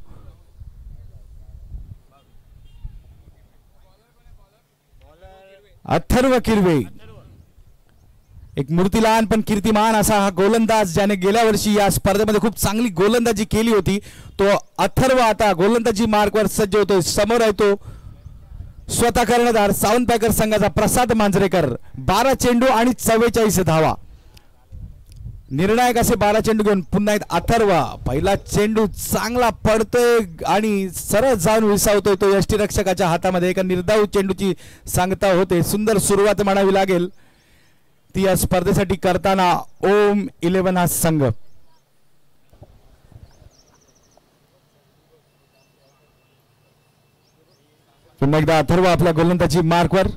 अथर्व किरवे. एक मूर्तिलहान पण कीर्तिमान असा हा गोलंदाज ज्याने गेल्या वर्षी या स्पर्धेमध्ये खूप चांगली गोलंदाजी केली होती. तो अथर्व आता गोलंदाजी मार्कवर सज्ज होतोय. समोर आहे तो स्वतः कर्णधार सावंत पॅकर संघाचा प्रसाद मांजरेकर. 12 चेंडू आणि 44 धावा. निर्णायक असे 12 चेंडू घेऊन पुन्हा एक अथर्व. पहिला चेंडू चांगला पडतोय आणि सरळ जाऊन विसावतोय तो यष्टीरक्षकाच्या हातामध्ये. एका निर्धाव चेंडूची सांगता होते. सुंदर सुरुवात म्हणावी लागेल ती या स्पर्धेसाठी करताना ओम 11 हा संघ. पुन्हा एकदा अथर्व आपल्या गोलंदाजी मार्कवर.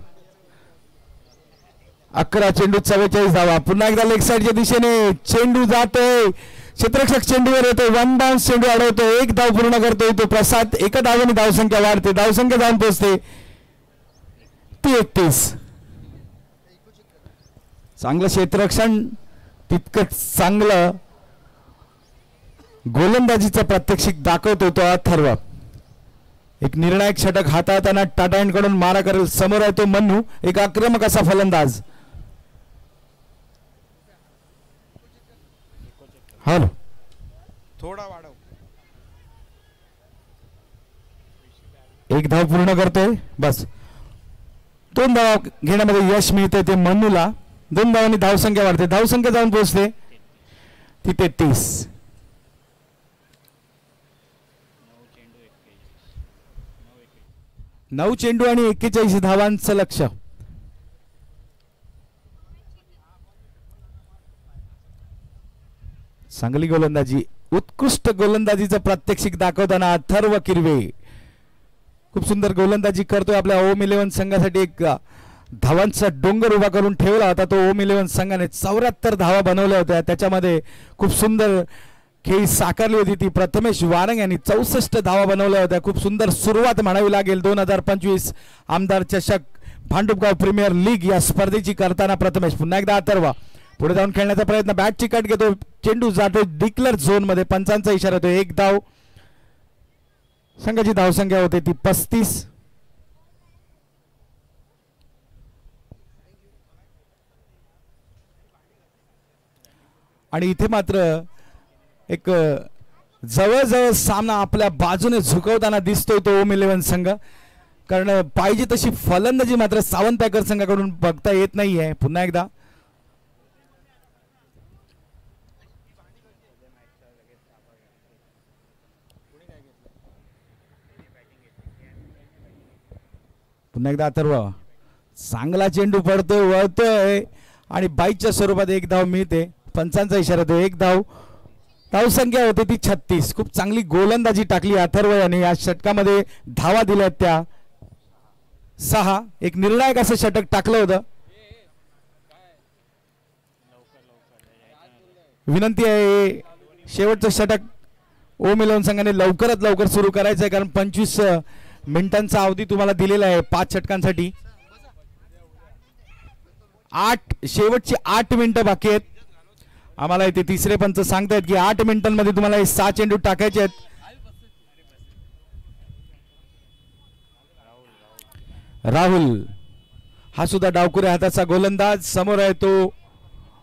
11 चेंडू 44 धावा. पुन्हा एकदा लेग साईडच्या दिशेने चेंडू जातोय. क्षेत्ररक्षक चेंडूवर येतोय. 1 बाउन्स चेंडू अडवतोय. 1 धाव पूर्ण करतोय तो प्रसाद. एका धावेने धावसंख्या वाढते. धावसंख्या जाऊन पोहोचते ती 31. चांगलं क्षेत्ररक्षण तितकंच चांगलं गोलंदाजीचं प्रात्यक्षिक दाखवतोय तो अथर्व. एक निर्णायक षटक हाताळताना टाटा कडून मारा करेल. समोर आहे तो मन्नू. एक आक्रमक असा फलंदाज. हॅलो थोडा वाढव. 1 धाव पूर्ण करतोय बस. 2 धावा घेण्यामध्ये यश मिळते ते मन्नूला. 2 धावांनी धावसंख्या वाढते. धावसंख्या जाऊन पोहोचते ती 33. 9 चेंडू आणि 41 धावांचं लक्ष्य. चांगली गोलंदाजी. उत्कृष्ट गोलंदाजीचं प्रात्यक्षिक दाखवताना अथर्व किरवे खूप सुंदर गोलंदाजी करतोय. आपल्या ओम 11 संघासाठी एक धावांचा डोंगर उभा करून ठेवला होता तो ओम 11 संघाने. 74 धावा बनवल्या होत्या. त्याच्यामध्ये खूप सुंदर खेळी साकारली होती ती प्रथमेश वारंग यांनी. 64 धावा बनवल्या होत्या. खूप सुंदर सुरुवात म्हणावी लागेल 2025 आमदार चषक भांडुपगाव प्रीमियर लीग या स्पर्धेची करताना प्रथमेश. पुन्हा एकदा अथर्व पुढे जाऊन खेळण्याचा प्रयत्न. बॅटची कट घेतो. चेंडू जातो डिक्लेअर झोन मध्ये. पंचांचा इशारा होतो. 1 धाव. संघाची धावसंख्या होते ती 35. आणि इथे मात्र एक जवळजवळ सामना आपल्या बाजूने झुकवताना दिसतोय तो ओम 11 संघ. कारण पाहिजे तशी फलंदाजी मात्र सावंत पॅकर संघाकडून बघता येत नाहीये. पुन्हा एकदा अथर्व. चांगला चेंडू पडतोय वळतोय आणि बाईकच्या स्वरूपात 1 धाव मिळते. पंचांचा इशारा तो. 1 धाव. धावसंख्या होते ती 36. खूप चांगली गोलंदाजी टाकली अथर्व याने. या षटकामध्ये धावा दिल्या त्या 6. एक निर्णायक असं षटक टाकलं होतं. विनंती आहे शेवटचं षटक ओम 11 संघाने लवकरात लवकर सुरू करायचं आहे. कारण 25 मिनिटांचा अवधी तुम्हाला दिलेला आहे 5 षटकांसाठी. शेवटची 8 मिनिटं बाकी आहेत. आम्हाला इथे तिसरे पंच सांगतायत की 8 मिनिटांमध्ये तुम्हाला 6 चेंडू टाकायचे आहेत. राहुल हा सुद्धा डावकुऱ्या हाताचा गोलंदाज. समोर आहे तो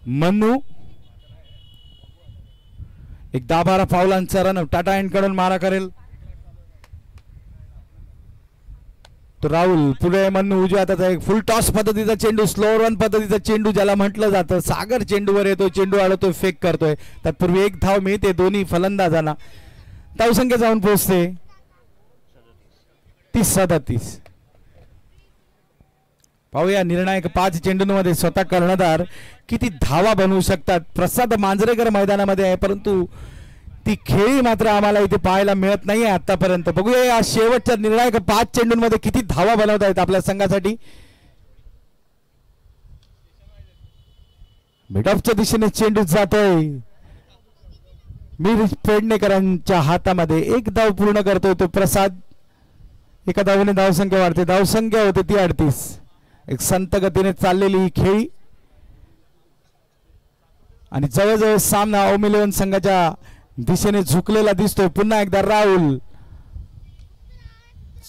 मन्नू. एक 10-12 पावलांचा रन टाटा कडून मारा करेल तो राहुल. पुढे मन्नू उजव्या हाताचा एक फुल टॉस पद्धतीचा चेंडू. स्लो रन पद्धतीचा चेंडू ज्याला म्हटलं जातं. सागर चेंडूवर येतो. चेंडू अडवतोय. फेक करतोय. तत्पूर्वी 1 धाव मिळते दोन्ही फलंदाजांना. धावसंख्या जाऊन पोहोचते ती 37. पाहूया निर्णायक 5 चेंडूंमध्ये स्वतः कर्णधार किती धावा बनवू शकतात. प्रसाद मांजरेकर मैदानामध्ये आहे परंतु ती खेळी मात्र आम्हाला इथे पाहायला मिळत नाहीये आतापर्यंत. बघूया या शेवटच्या निर्णायक 5 चेंडूंमध्ये किती धावा बनवत आहेत आपल्या संघासाठी. मिड ऑफच्या दिशेने चेंडू जातोय. मीर पेडणेकरांच्या हातामध्ये. 1 धाव पूर्ण करतोय तो प्रसाद. एका धावेने धावसंख्या वाढते. धावसंख्या होते ती 38. एक संत गतीने चाललेली ही खेळी आणि जवळजवळ सामना ओम 11 संघाच्या दिशेने झुकलेला दिसतोय. पुन्हा एकदा राहुल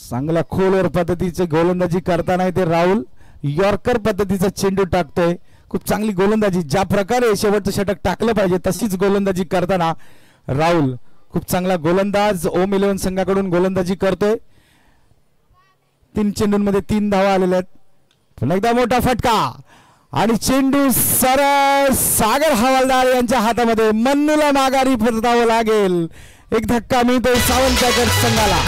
चांगला खोलवर पद्धतीचे गोलंदाजी करताना ते राहुल यॉर्कर पद्धतीचा चेंडू टाकतोय. खूप चांगली गोलंदाजी, ज्या प्रकारे शेवटचं षटक टाकलं पाहिजे तशीच गोलंदाजी करताना राहुल खूप चांगला गोलंदाज ओम 11 संघाकडून गोलंदाजी करतोय. 3 चेंडूंमध्ये 3 धावा आलेल्या आहेत. पुन्हा एकदा मोठा फटका आणि चेंडू सरळ सागर हवालदार यांच्या हातामध्ये. मन्नूला माघारी परतावं लागेल. एक धक्का मिळतोय सावंतकर संघाला.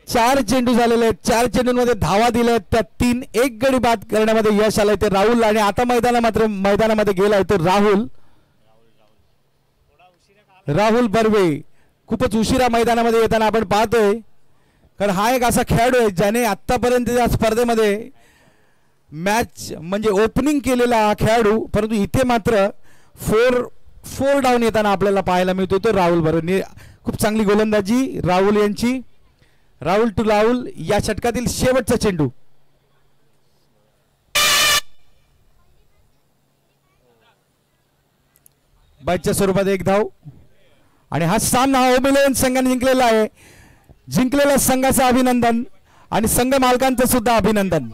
चार चेंडू झालेले आहेत. 4 चेंडूंमध्ये धावा दिल्या आहेत. त्या 3 एक गडी बाद करण्यामध्ये यश आलंय ते राहुल. आणि आता मैदानामध्ये गेलाय तो राहुल बर्वे. खूपच उशिरा मैदानामध्ये येताना आपण पाहतोय, कारण हा एक असा खेळाडू आहे ज्याने आतापर्यंत या स्पर्धेमध्ये मॅच म्हणजे ओपनिंग केलेला हा खेळाडू, परंतु इथे मात्र 4 डाऊन येताना आपल्याला पाहायला मिळतो तो राहुल बर्वे. खूप चांगली गोलंदाजी राहुल यांची. राहुल टू राहुल या षटकातील शेवटचा चेंडू. बाईच्या स्वरूपात 1 धाव. आणि हा सामना ओम 11 संघाने जिंकलेला आहे. जिंकलेल्या संघाचं अभिनंदन आणि संघ मालकांचं सुद्धा अभिनंदन.